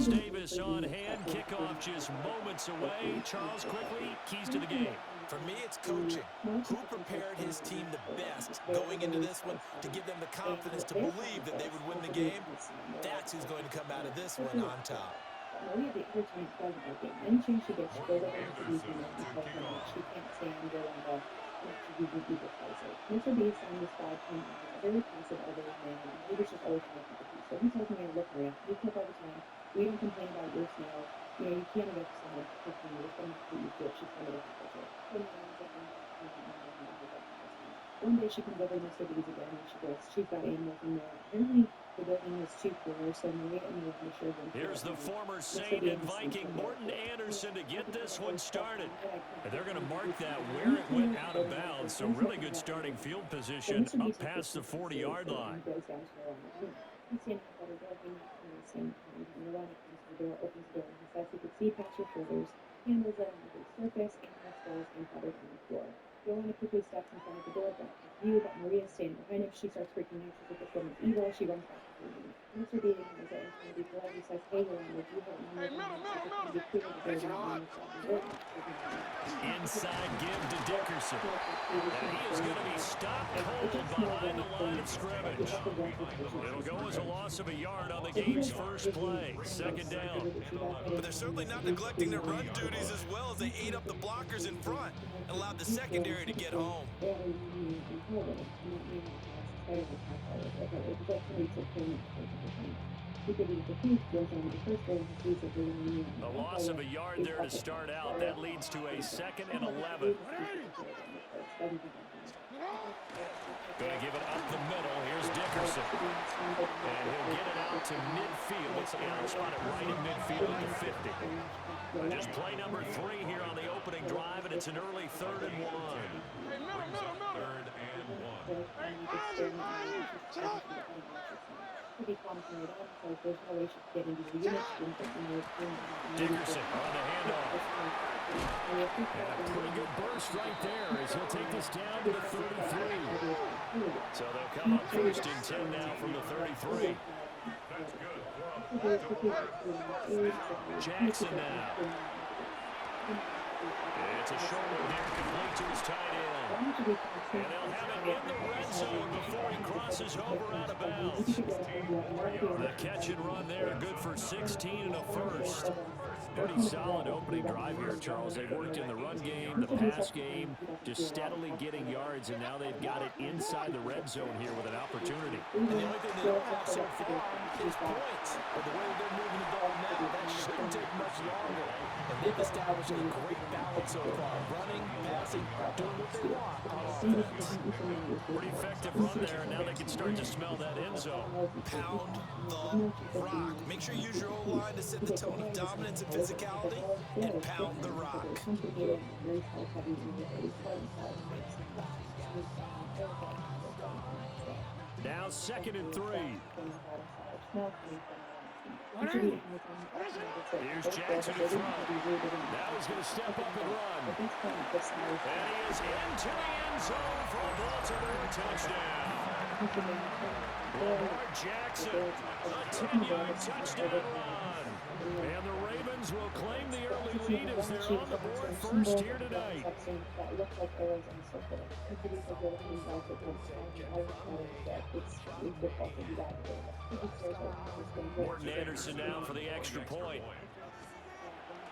Davis on hand. Kickoff just moments away. Charles, quickly, keys to the game. For me, it's coaching. Who prepared his team the best going into this one to give them the confidence to believe that they would win the game? That's who's going to come out of this one on top. Maria, the her team doesn't like it. Anything she gets, she goes over to the season and tells them that she can't stand Yolanda and she would be decisive. Mr. B is on this side team as a very passive elderly man, and leadership always trying to keep. So he tells me, look, Maria, you cook all the time. We don't complain about your smell. You know, you can't get someone to cook for you. It's going to be you do it. She's going to get culture. One day she comes over to Mr. B's again and she goes, she's got animals in there. Apparently the building is 2 floors, so Maria and Yolanda share them. Here's the former Saint and Viking, Morton Anderson, to get this one started. And they're going to mark that where it went out of bounds. So really good starting field position up past the 40-yard line. He's standing at the door, hanging the same time. Yolanda comes to the door, opens the door, and he says he could see past your shoulders, handles it on the surface, animal skulls, and feathers on the floor. Yolanda quickly steps in front of the door, but view that Maria is standing behind him. She starts freaking out. She's like, this woman's evil. She runs back to her room. Mr. B ignores it and trying to be polite. He says, hey, Yolanda, do you have a Inside give to Dickerson. And he is going to be stopped cold behind the line of scrimmage. It'll go as a loss of a yard on the game's first play. Second down. But they're certainly not neglecting their run duties as well as they ate up the blockers in front and allowed the secondary to get home. A loss of a yard there to start out. That leads to a 2nd and 11. Going to give it up the middle. Here's Dickerson. And he'll get it out to midfield. It's spotted right in midfield at the 50. Just play number 3 here on the opening drive, and it's an early 3rd and 1. Dickerson on the handoff. And a pretty good burst right there as he'll take this down to the 33. So they'll come up 1st and 10 now from the 33. Jackson now. It's a short one here, complete to his tight end. And they'll have it in the red zone before he crosses over out of bounds. The catch and run there, good for 16 and a first. Pretty solid opening drive here, Charles. They've worked in the run game, the pass game, just steadily getting yards, and now they've got it inside the red zone here with an opportunity. And the only thing they don't have so far is points. But the way they're moving the ball now, that shouldn't take much longer. And they've established a great balance so far. Running, passing, doing what they want on offense. Pretty effective run there, and now they can start to smell that end zone. Pound the rock. Make sure you use your O-line to set the tone of dominance and physicality, and pound the rock. Now 2nd and 3. Here's Jackson in front. Now he's going to step up and run. And he is into the end zone for a Baltimore touchdown. Lamar Jackson, a 10-yard touchdown run. And the Ravens will claim the early lead as they're on the board first here tonight. Morton Anderson now for the extra point.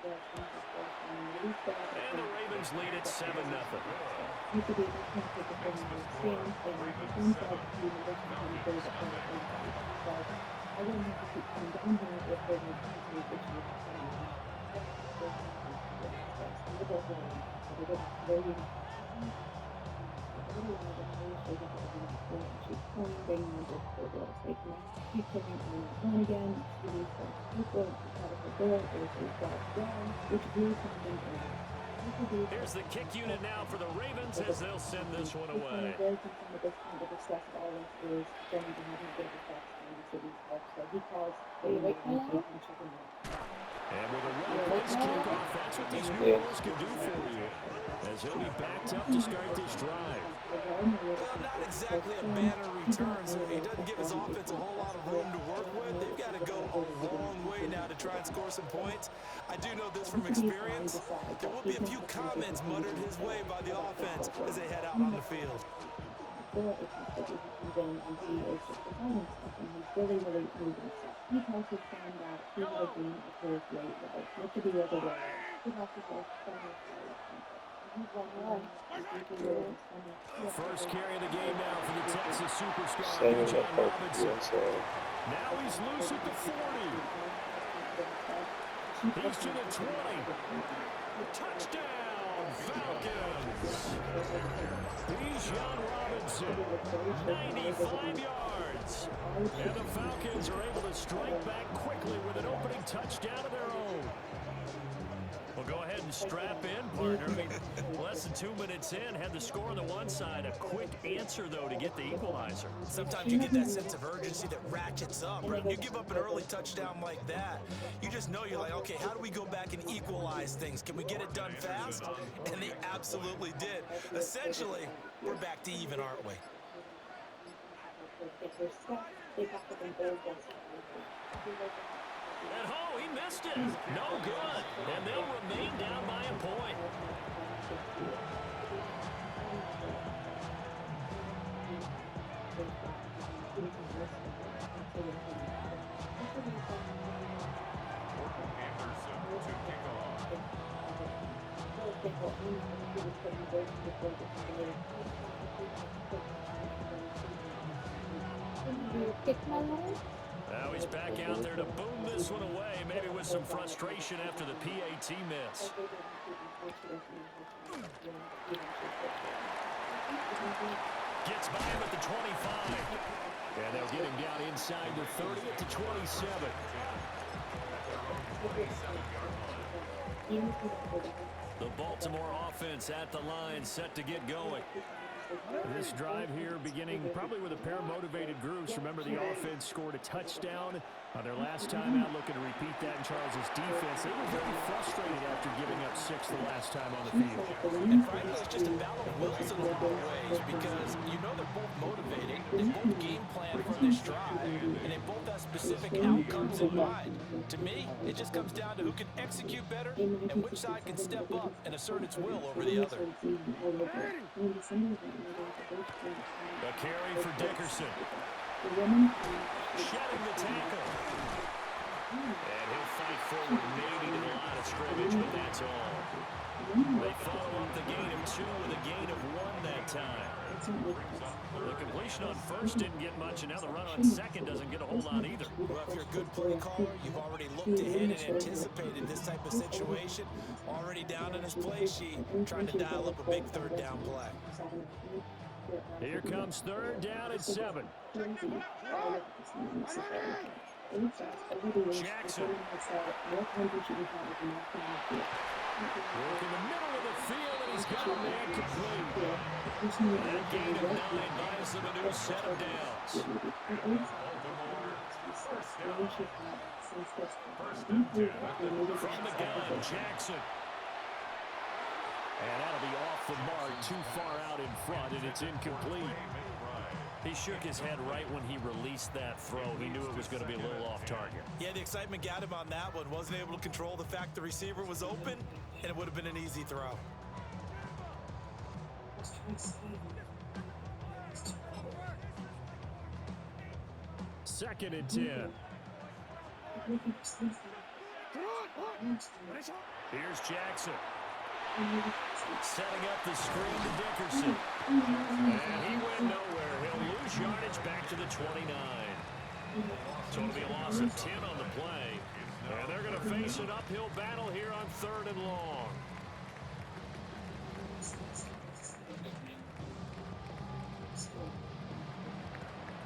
And the Ravens lead at 7-0. Here's the kick unit now for the Ravens as they'll send this one away. And with a run-place kickoff, that's what these new rules can do for you. As as he'll be backed up to start this drive. Well, not exactly a banner return, so he doesn't give his offense a whole lot of room to work with. They've got to go a long way now to try and score some points. I do know this from experience. There will be a few comments muttered his way by the offense as they head out on the field. Really moving stuff. He also found out he had a game of his right way. Look at the other way. He has to go from his side. He's one run. First carry of the game now for the Texas superstar, Same John as that Robinson. so Now he's loose at the 40. He's to the 20. Touchdown, Falcons. Bijan Robinson, 95 yards. And the Falcons are able to strike back quickly with an opening touchdown of their own. Well, go ahead and strap in, partner. I mean, less than 2 minutes in, had the score on the one side. A quick answer, though, to get the equalizer. Sometimes you get that sense of urgency that ratchets up, right? You give up an early touchdown like that, you just know you're like, okay, how do we go back and equalize things? Can we get it done fast? And they absolutely did. Essentially, we're back to even, aren't we? At home, he missed it. No good. And they'll remain down by a point. Now he's back out there to boom this one away, maybe with some frustration after the PAT miss. Gets by him at the 25. And they'll get him down inside the 30 at the 27. The Baltimore offense at the line, set to get going. This drive here beginning probably with a pair of motivated groups. Remember, the offense scored a touchdown on their last time out, looking to repeat that in Charles's defense. They were very frustrated after giving up 6 the last time on the field. And frankly, it's just a battle of wills in a lot of ways because you know they're both motivated, they both game plan for this drive, and they both have specific outcomes in mind. To me, it just comes down to who can execute better and which side can step up and assert its will over the other. A carry for Dickerson. Shedding the tackle. And he'll fight forward, maybe to the line of scrimmage, but that's all. They follow up the gain of 2 with a gain of 1 that time. The completion on first didn't get much, and now the run on second doesn't get a whole lot either. Well, if you're a good play caller, you've already looked ahead and anticipated this type of situation. Already down in his play sheet, trying to dial up a big third down play. Here comes third down at 7. Jackson. Work in the middle of the field, and he's got a man complete. That gain of 9 buys them a new set of downs. From the gun, Jackson. And that'll be off the mark, too far out in front, and it's incomplete. He shook his head right when he released that throw. He knew it was going to be a little off target. Yeah, the excitement got him on that one. Wasn't able to control the fact the receiver was open, and it would have been an easy throw. Second and 10. Here's Jackson. Setting up the screen to Dickerson. And he went nowhere. He'll lose yardage back to the 29. So it'll be a loss of 10 on the play. And they're going to face an uphill battle here on 3rd and long.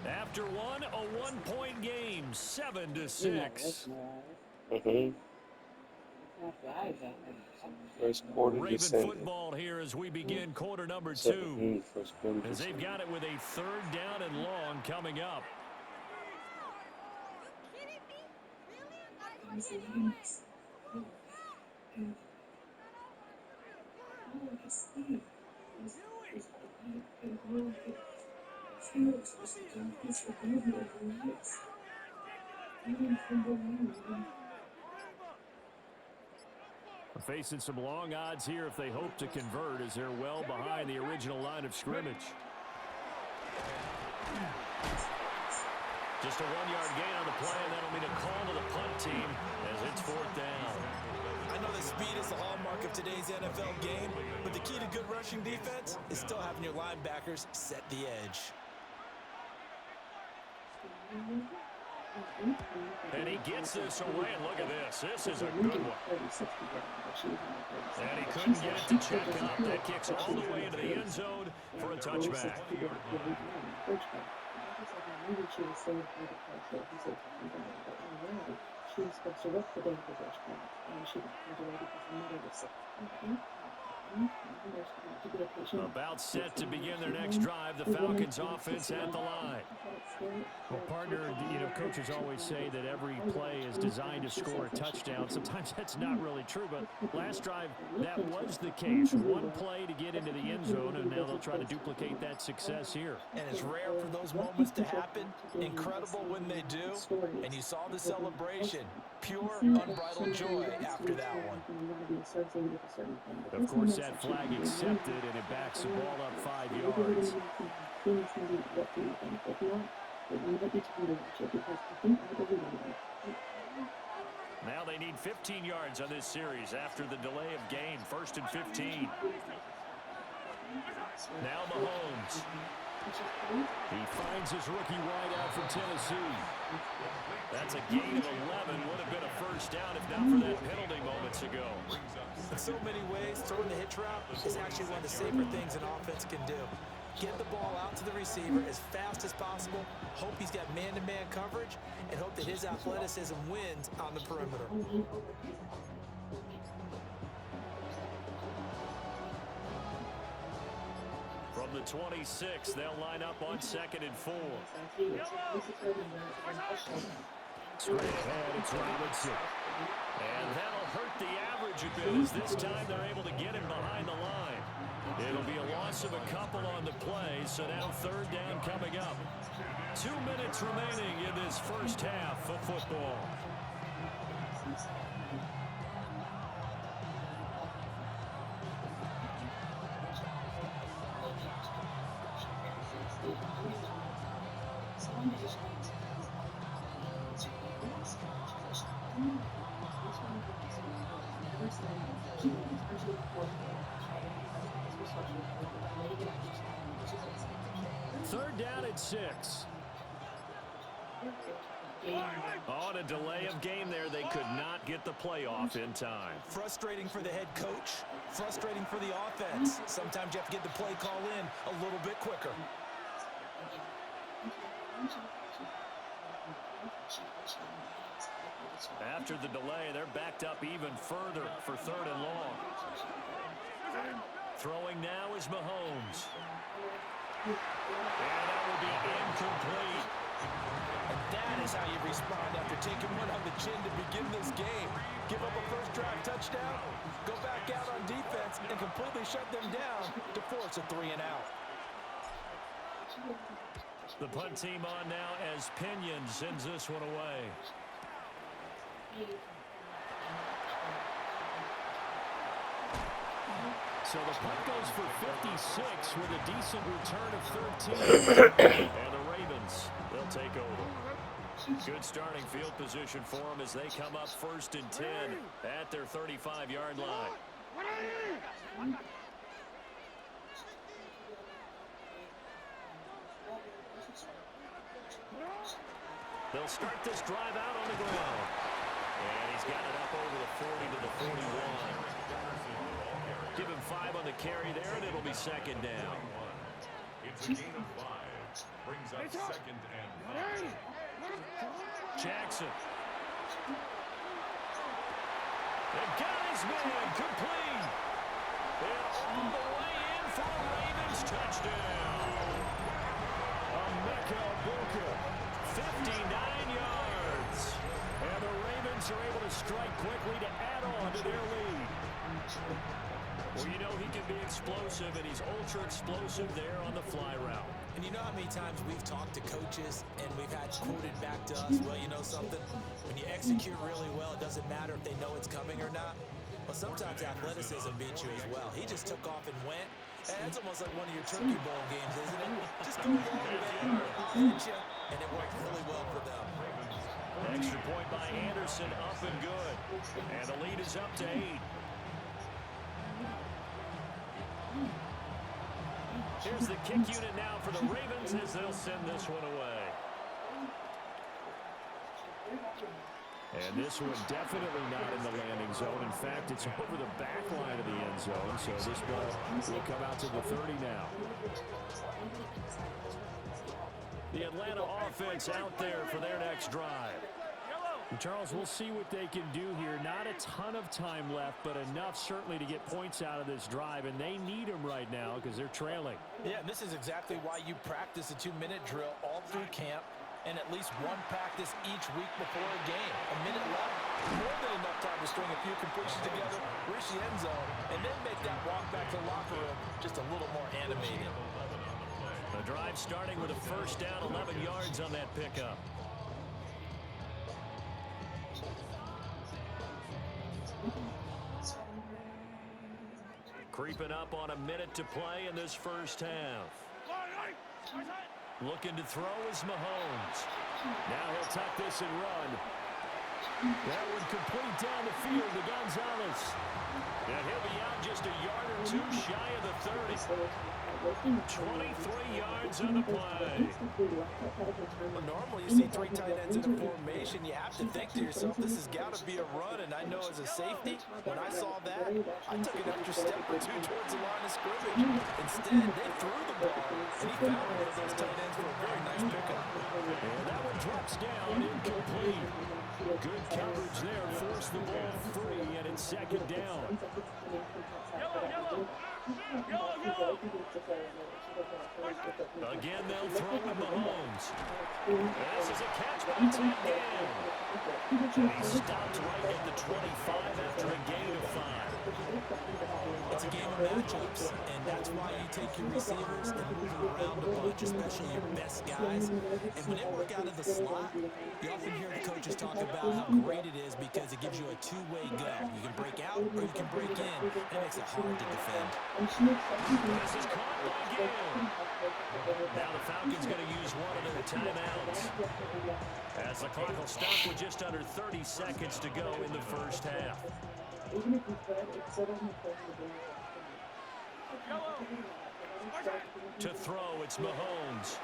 After one, a 1-point game, 7-6. First quarter Raven December. football here as we begin quarter number 2. First quarter As they've got it with a 3rd down and long coming up. Really? Facing some long odds here if they hope to convert, as they're well behind the original line of scrimmage. Just a 1-yard gain on the play, and that'll mean a call to the punt team as it's 4th down. I know that speed is the hallmark of today's NFL game, but the key to good rushing defense is still having your linebackers set the edge. And he gets this away, and look at this. This is a good one. And he couldn't get it to check up. That kicks all the way into the end zone for a touchback. She was supposed to work the day of the Bridgeport, and she got called away because her mother was sick. About set to begin their next drive, the Falcons offense at the line. Well, partner, coaches always say that every play is designed to score a touchdown. Sometimes that's not really true, but last drive, that was the case. One play to get into the end zone, and now they'll try to duplicate that success here. And it's rare for those moments to happen. Incredible when they do. And you saw the celebration. Pure, unbridled joy after that one. Of course, that flag accepted, and it backs the ball up 5 yards. Now they need 15 yards on this series after the delay of game. 1st and 15. Now Mahomes. He finds his rookie wideout from Tennessee. That's a gain of 11. Would have been a first down if not for that penalty moments ago. In so many ways, throwing the hitch route is actually one of the safer things an offense can do. Get the ball out to the receiver as fast as possible, hope he's got man-to-man coverage, and hope that his athleticism wins on the perimeter. From the 26, they'll line up on 2nd and 4. Straight ahead, it's Robinson. And that'll hurt the average a bit, as this time they're able to get him behind the line. It'll be a loss of a couple on the play, so now 3rd down coming up. 2 minutes remaining in this first half of football. Third down at 6. On a delay of game there, they could not get the play off in time. Frustrating for the head coach, frustrating for the offense. Sometimes you have to get the play call in a little bit quicker. After the delay, they're backed up even further for 3rd and long. Throwing now is Mahomes. And that will be incomplete. And that is how you respond after taking one on the chin to begin this game. Give up a first drive touchdown, go back out on defense, and completely shut them down to force a 3-and-out. The punt team on now as Pinion sends this one away. So the punt goes for 56 with a decent return of 13. And the Ravens, they'll take over. Good starting field position for them as they come up 1st and 10 at their 35-yard line. They'll start this drive out on the ground. And he's got it up over the 40 to the 41. Give him 5 on the carry there, and it'll be 2nd down. It's a gain of 5. Brings up 2nd and 5. Jackson. They got his man complete. And all the way in for a Ravens touchdown. Emeka Egbuka, 59 yards. And the Ravens are able to strike quickly to add on to their lead. Well, you know he can be explosive, and he's ultra explosive there on the fly route. And you know how many times we've talked to coaches and we've had quoted back to us, well, you know something? When you execute really well, it doesn't matter if they know it's coming or not. Well, sometimes athleticism beats you as well. He just took off and went. And it's almost like one of your Turkey Bowl games, isn't it? Just go long, man. I'll hit you. And it worked really well for them. Extra point by Anderson, up and good. And the lead is up to 8. Here's the kick unit now for the Ravens as they'll send this one away. And this one definitely not in the landing zone. In fact, it's over the back line of the end zone. So this ball will come out to the 30 now. The Atlanta offense out there for their next drive. Charles, we'll see what they can do here. Not a ton of time left, but enough certainly to get points out of this drive, and they need them right now because they're trailing. Yeah, and this is exactly why you practice a 2-minute drill all through camp and at least one practice each week before a game. A minute left, more than enough time to string a few completions together, reach the end zone, and then make that walk back to the locker room just a little more animated. The drive starting with a first down, 11 yards on that pickup. Creeping up on a minute to play in this first half. Looking to throw is Mahomes. Now he'll tuck this and run. That one complete down the field to Gonzalez. And he'll be out just a yard or two shy of the 30. 23 yards on the play. Well, normally you see 3 tight ends in a formation. You have to think to yourself, this has got to be a run. And I know as a safety, when I saw that, I took an extra step or two towards the line of scrimmage. Instead, they threw the ball, and he found one of those tight ends for a very nice pickup. And that one drops down, incomplete. Good coverage there, forced the ball free, and it's second down. Again, they'll throw with Mahomes. This is a catch by Tannehill. He stopped right at the 25 after a gain of 5. It's a game of matchups, and that's why you take your receivers and move them around a bunch, especially your best guys. And when they work out of the slot, you often hear the coaches talk about how great it is because it gives you a two-way go. You can break out or you can break in, and it makes it hard to defend. This is caught by Gill. Now the Falcons going to use one of their timeouts, as the clock will stop with just under 30 seconds to go in the first half. Even if you could, it still doesn't play the game. To throw, it's Mahomes.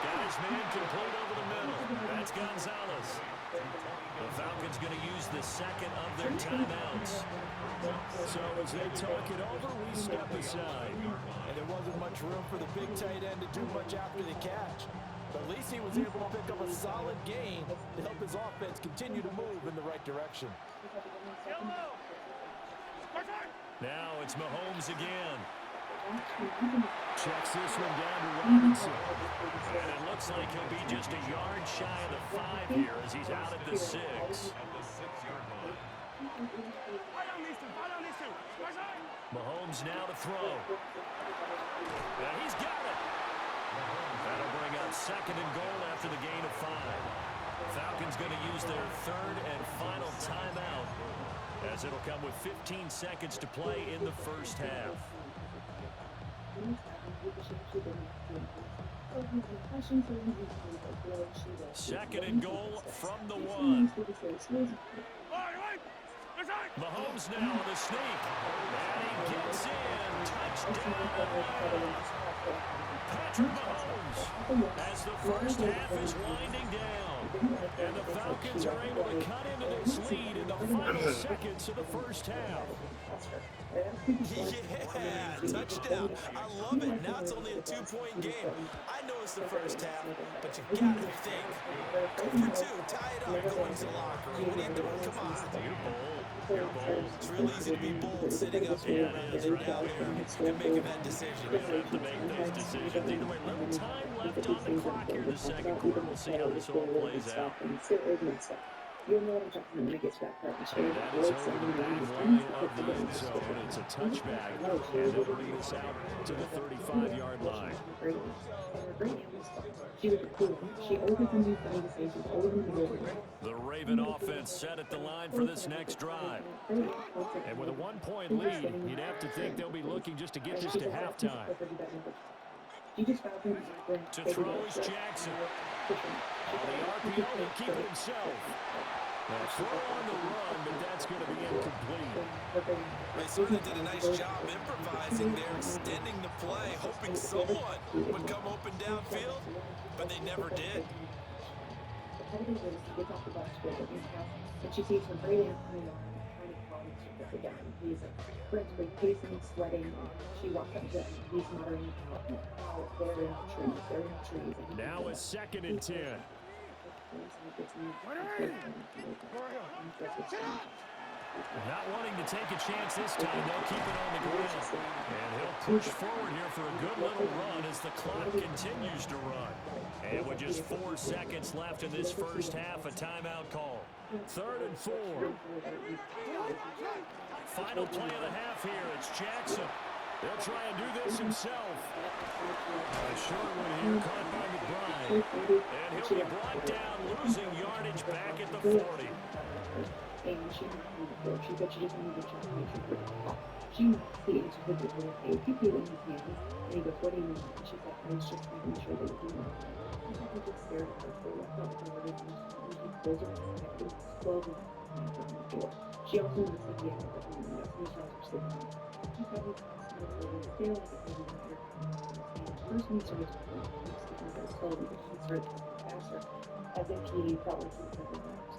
Got his man complete over the middle. That's Gonzalez. The Falcons going to use the second of their timeouts. So as they talk it over, we step aside. And there wasn't much room for the big tight end to do much after the catch. But at least he was able to pick up a solid gain to help his offense continue to move in the right direction. Now it's Mahomes again. Checks this one down to Robinson. And it looks like he'll be just a yard shy of the 5 here as he's out at the 6. Mahomes now to throw. And he's got it. That'll bring up second and goal after the gain of 5. Falcons going to use their third and final timeout, as it'll come with 15 seconds to play in the first half. Second and goal from the 1. Mahomes now on the sneak. And he gets in. Touchdown. Patrick Mahomes, as the first half is winding down. And the Falcons are able to cut into this lead in the final seconds of the first half. Yeah, touchdown. I love it. Now it's only a 2-point game. I know it's the first half, but you got to think. Go for 2, tie it up, go into the locker room. What are you doing? Come on. You're bold. You're bold. It's real easy to be bold sitting up here rather than down there and making that decision. You have to make those decisions. Either way, little time left on the clock here in the second quarter. We'll see how this all plays out. You'll know what I'm talking about when it gets back up. And And that is over the back line of the end zone. It's a touchback, and they'll bring this out to the 35-yard line. She was cool. She always had something funny to say. She was always in the middle. The Raven offense set at the line for this next drive. And with a 1-point lead, you'd have to think they'll be looking just to get this to halftime. To throw is Jackson. On the RPO, he'll keep it himself. A throw on the run, but that's going to be incomplete. They certainly did a nice job improvising there, extending the play, hoping someone would come open downfield, but they never did. And she sees her great aunt coming on, trying to call him to down. He's frantically pacing, sweating. She walks up to him. He's muttering, "Oh, they're in the trees. They're in the trees." And Now it's 2nd and 10. Not wanting to take a chance this time, they'll keep it on the ground. And he'll push forward here for a good little run as the clock continues to run. And with just 4 seconds left in this first half, a timeout call. 3rd and 4. Final play of the half here. It's Jackson. He'll try and do this himself. A short one here caught by McBride. And he'll be brought down, losing yardage back at the 40. And she but she just wanted to try to make sure she see it with the little pay. He put it in his hands, and he goes, "What do you mean?" And she's like, "I was just making sure that you know." He just stared at her for a while, and he closed her eyes, and he slowly from the door. She also knew that he had a room, that's when she was sitting. He thought he was still like it was in her. First, when he started to speak very slowly, but he started to speak faster, as if he felt like he was never left.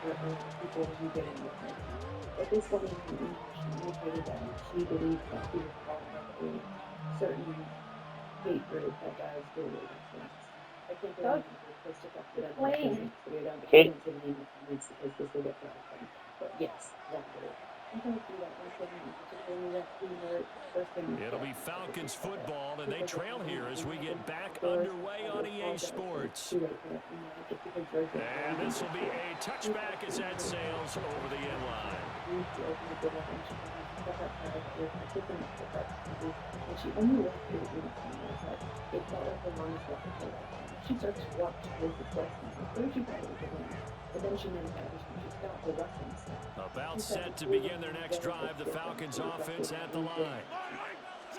People who didn't with her. But this woman she indicated that she believed that he was part of a certain hate group that does really influence. I think they're going to post it up to that comments, so we don't get into the name of comments because this will get for everything. But yes, that group. I don't do that one thing, particularly that female first thing. It'll be Falcons football, and they trail here as we get back underway on EA Sports. And this will be a touchback as that sails over the end line. She only left it it felt like the longest left of her life. She starts to walk towards the question. First she thought it was a win, but then she noticed that she stopped the Russians. About set to begin their next drive, the Falcons offense at the line.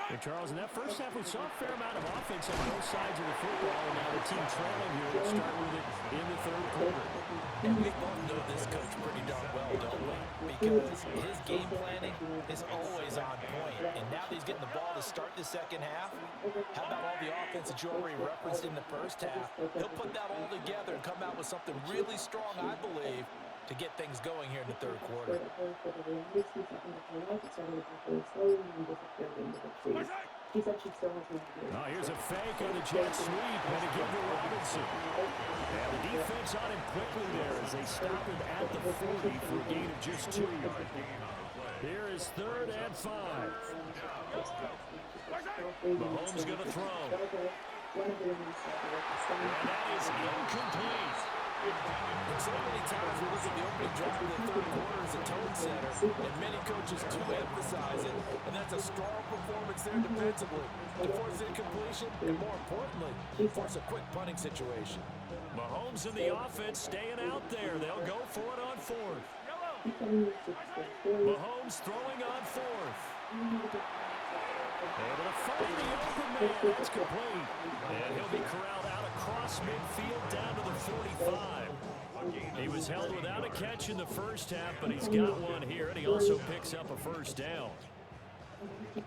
And Charles, in that first half, we saw a fair amount of offense on both sides of the football, and now the team trailing here will start with it in the 3rd quarter. And we both know this coach pretty darn well, don't we? Because his game planning is always on point. And now that he's getting the ball to start the second half, how about all the offense that you already referenced in the first half? He'll put that all together and come out with something really strong, I believe, to get things going here in the 3rd quarter. Oh, here's a fake on the jet sweep, and a give to Robinson. And the defense on him quickly there as they stop him at the 40 for a gain of just 2 yards. Here is 3rd and 5. Mahomes going to throw. And that is incomplete. So many times we look at the opening drive of the 3rd quarter as a tone setter, and many coaches do emphasize it, and that's a strong performance there defensively. To force incompletion, and more importantly, force a quick punting situation. Mahomes and the offense staying out there. They'll go for it on 4th. Mahomes throwing on 4th. Able to find the open man. That's complete. And he'll be corralled out across midfield down to the 45. He was held without a catch in the first half, but he's got one here, and he also picks up a first down. A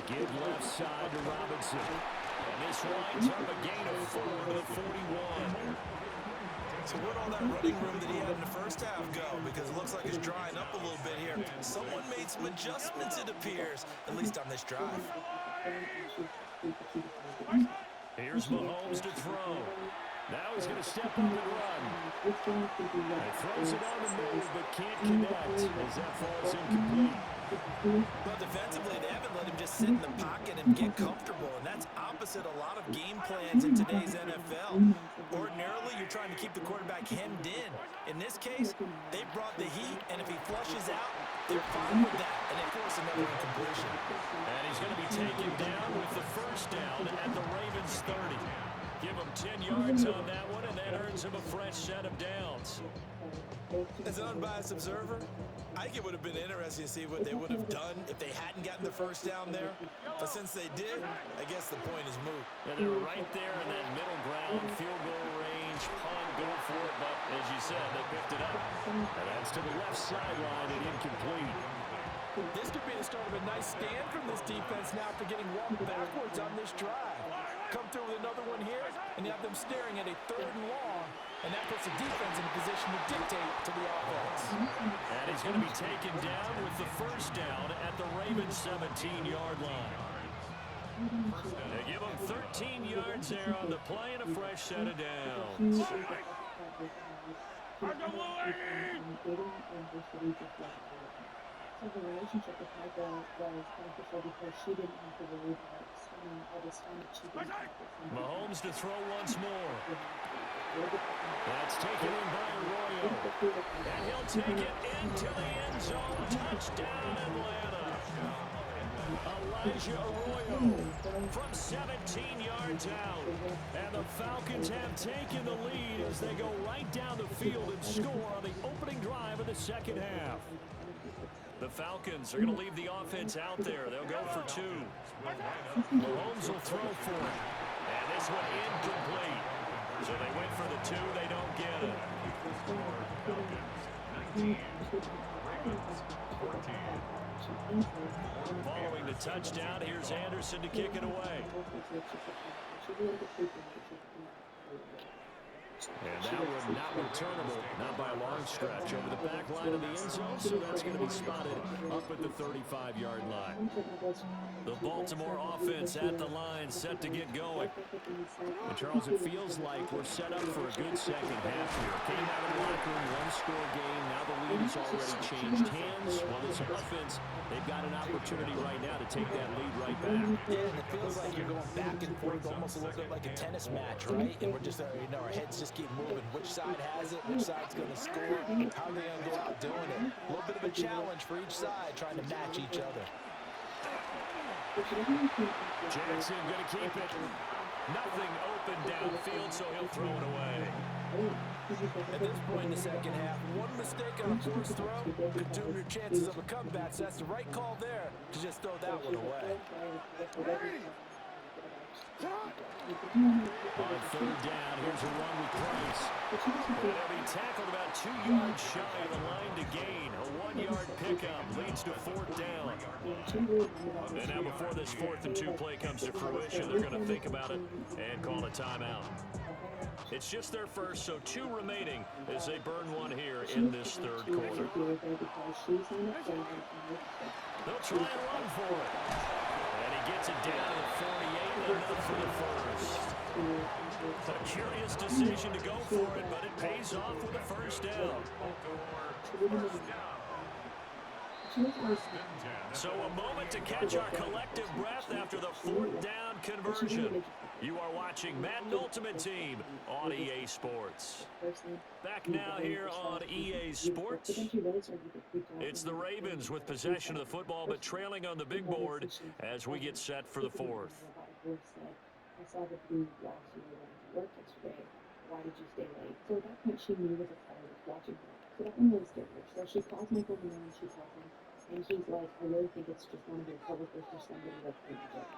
give left side to Robinson. And this winds up a gain of 4 to the 41. So where'd all that running room that he had in the first half go? Because it looks like it's drying up a little bit here. Someone made some adjustments, it appears, at least on this drive. Here's Mahomes to throw. Now he's going to step up and run. He throws it on the move, but can't connect as that falls incomplete. Well, defensively, they haven't let him just sit in the pocket and get comfortable, and that's opposite a lot of game plans in today's NFL. Ordinarily, you're trying to keep the quarterback hemmed in. In this case, they brought the heat, and if he flushes out, they're fine with that, and they force another incompletion. And he's going to be taken down with the first down at the Ravens 30. Give him 10 yards on that one, and that earns him a fresh set of downs. As an unbiased observer, I think it would have been interesting to see what they would have done if they hadn't gotten the first down there. But since they did, I guess the point is moot. Yeah, they were right there in that middle ground, field goal range, punt, go for it, but as you said, they picked it up. And that's to the left sideline and incomplete. This could be the start of a nice stand from this defense now after getting walked backwards on this drive. Come through with another one here, and you have them staring at a 3rd and long, and that puts the defense in a position to dictate to the offense. And he's going to be taken down with the first down at the Ravens 17-yard line. They give him 13 yards there on the play and a fresh set of downs. So the relationship with Michael was beneficial because she didn't have to worry about spending all this time that she didn't have to spend. Mahomes to throw once more. That's taken in by Arroyo. And he'll take it into the end zone. Touchdown, Atlanta. Elijah Arroyo from 17 yards out. And the Falcons have taken the lead as they go right down the field and score on the opening drive of the second half. The Falcons are going to leave the offense out there. They'll go for 2. Mahomes will throw for it. And this one incomplete. So they went for the 2. They don't get it. Following the touchdown, here's Anderson to kick it away. And that one not returnable, not by a long stretch, over the back line of the end zone, so that's going to be spotted up at the 35-yard line. The Baltimore offense at the line, set to get going. And Charles, it feels like we're set up for a good second half here. Came out of the locker room, one-score game. Now the lead has already changed hands. Well, this offense, they've got an opportunity right now to take that lead right back. Yeah, and it feels like you're going back and forth, almost a little bit like a tennis match, right? And we're just, our heads just keep moving. Which side has it? Which side's going to score? How are they going to go out doing it? A little bit of a challenge for each side, trying to match each other. Jackson going to keep it. Nothing open downfield, so he'll throw it away. At this point in the second half, one mistake on a first throw could doom your chances of a comeback. So that's the right call there to just throw that one away. On 3rd down, here's a run with Price. And he'll be tackled about 2 yards shy of the line to gain. A 1-yard pickup leads to 4th down. And now before this 4th and 2 play comes to fruition, they're going to think about it and call a timeout. It's just their first, so 2 remaining as they burn one here in this 3rd quarter. They'll try and run for it. And he gets it down to the 48, enough for the first. A curious decision to go for it, but it pays off with a first down. So a moment to catch our collective breath after the 4th down conversion. You are watching Madden Ultimate Team on EA Sports. Back now here on EA Sports. It's the Ravens with possession of the football, but trailing on the big board as we get set for the 4th. I saw the blue last year when I worked yesterday. Why did you stay late? So at that point, she knew that the father was watching her. So that one really scared her. So she calls Michael Moore and she tells him. And he's like, I really think it's just one of your coworkers or somebody that's going to get it.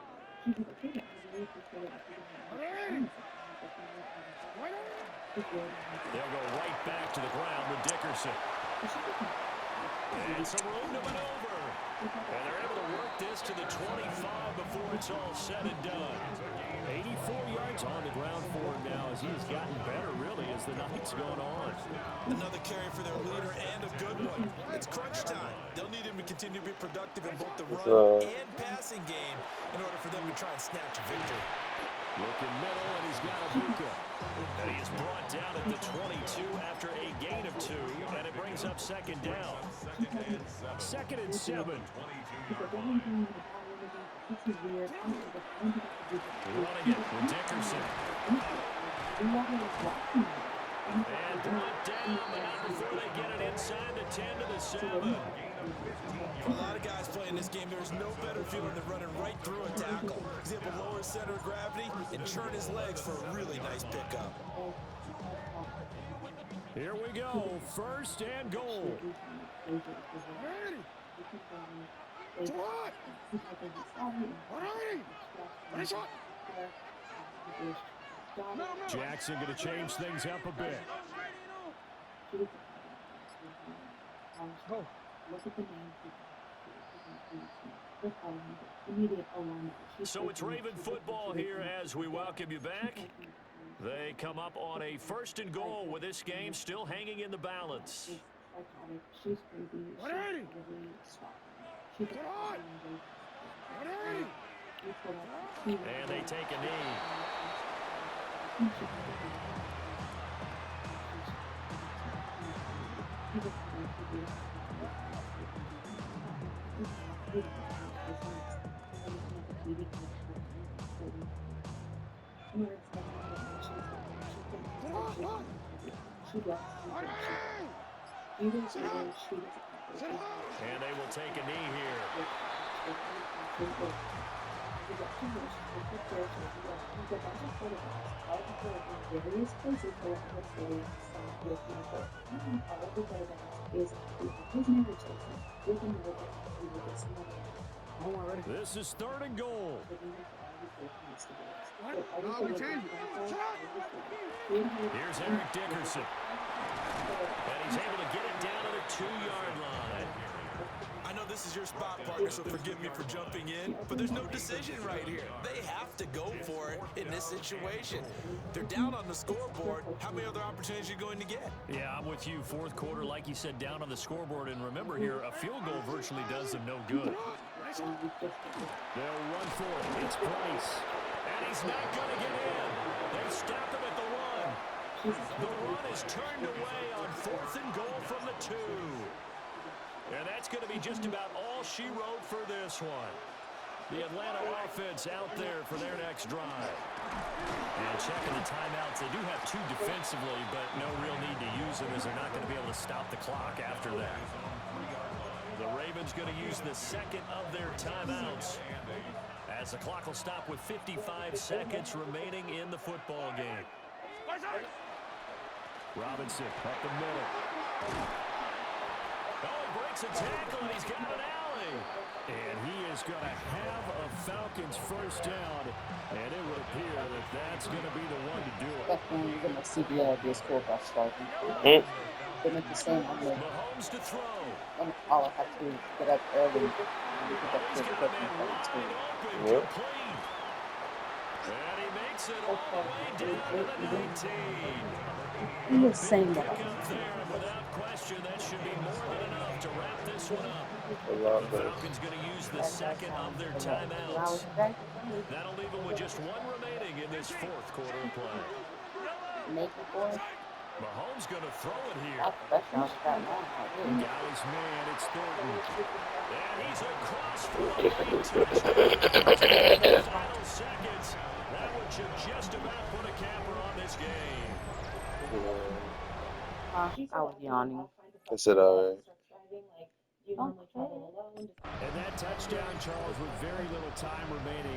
She's like, okay, I really appreciate it. They'll go right back to the ground with Dickerson. And some room to maneuver. And they're able to work this to the 25 before it's all said and done. 84 yards on the ground for him now as he's gotten better, really, as the night's going on. Another carry for their leader and a good one. It's crunch time. They'll need him to continue to be productive in both the run and passing game in order for them to try and snatch a victory. Looking middle, and he's got Abuka. And he is brought down at the 22 after a gain of 2, and it brings up second down. Second and 7. Running it with Dickerson. And brought down now before they get it inside the 10 to the 7. For a lot of guys playing this game, there's no better feeling than running right through a tackle. He's able to lower his center of gravity and churn his legs for a really nice pickup. Here we go. First and goal. Jackson going to change things up a bit. So it's Raven football here as we welcome you back. They come up on a first and goal with this game still hanging in the balance. And they take a knee. And they will take a knee here. This is third and goal. Here's Eric Dickerson. And he's able to get it down to the 2-yard line. I know this is your spot, partner, so forgive me for jumping in, but there's no decision right here. They have to go for it in this situation. They're down on the scoreboard. How many other opportunities are you going to get? Yeah, I'm with you. Fourth quarter, like you said, down on the scoreboard. And remember here, a field goal virtually does them no good. They'll run for it. It's Price. And he's not going to get in. They stop him at the 1. The run is turned away on fourth and goal from the 2. And that's going to be just about all she wrote for this one. The Atlanta offense out there for their next drive. And checking the timeouts, they do have 2 defensively, but no real need to use them as they're not going to be able to stop the clock after that. The Ravens going to use the second of their timeouts as the clock will stop with 55 seconds remaining in the football game. Robinson up the middle. Oh, he breaks a tackle, and he's got an alley. And he is going to have a Falcons first down, and it would appear that that's going to be the one to do it. They make the same on the Mahomes to throw. and all I have to get up early and get up He's to got the a man football wide too. open, complete. And he makes it all the way down to the 19. He was saying that. Pick up there, and without question, that should be more than enough to wrap this one up. The Falcons going to use the second of their timeouts. That'll leave them with just 1 remaining in this fourth quarter of play. Make it for it. Mahomes going to throw it here. That's the best shot now. Galley's man, it's Thornton. And he's across for a late touchdown. Final seconds. That one should just about put a capper on this game. I was yawning. I said, all right. You normally travel alone. And that touchdown, Charles, with very little time remaining.